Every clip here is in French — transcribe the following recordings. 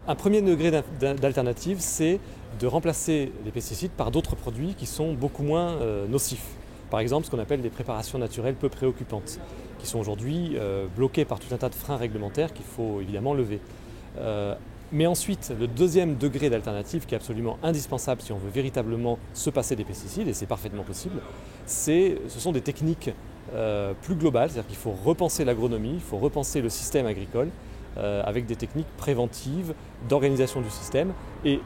Un premier degré d'alternative, c'est de remplacer les pesticides par d'autres produits qui sont beaucoup moins nocifs. Par exemple, ce qu'on appelle des préparations naturelles peu préoccupantes, qui sont aujourd'hui bloquées par tout un tas de freins réglementaires qu'il faut évidemment lever. Mais ensuite, le deuxième degré d'alternative qui est absolument indispensable si on veut véritablement se passer des pesticides, et c'est parfaitement possible, ce sont des techniques plus globales, c'est-à-dire qu'il faut repenser l'agronomie, il faut repenser le système agricole avec des techniques préventives d'organisation du système. Et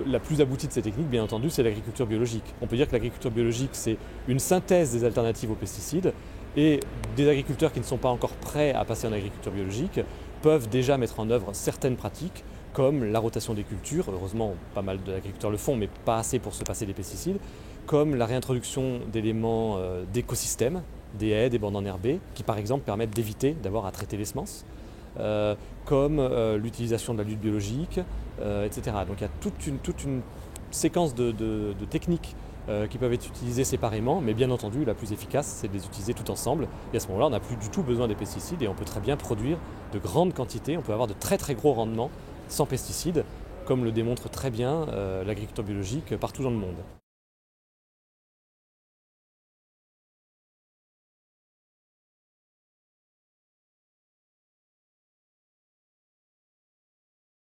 la plus aboutie de ces techniques, bien entendu, c'est l'agriculture biologique. On peut dire que l'agriculture biologique, c'est une synthèse des alternatives aux pesticides, et des agriculteurs qui ne sont pas encore prêts à passer en agriculture biologique peuvent déjà mettre en œuvre certaines pratiques, comme la rotation des cultures, heureusement pas mal d'agriculteurs le font, mais pas assez pour se passer des pesticides, comme la réintroduction d'éléments d'écosystèmes, des haies, des bandes enherbées, qui par exemple permettent d'éviter d'avoir à traiter les semences, comme l'utilisation de la lutte biologique, etc. Donc il y a toute une séquence de techniques qui peuvent être utilisées séparément, mais bien entendu la plus efficace c'est de les utiliser tout ensemble, et à ce moment-là on n'a plus du tout besoin des pesticides et on peut très bien produire de grandes quantités, on peut avoir de très très gros rendements sans pesticides, comme le démontre très bien l'agriculture biologique partout dans le monde.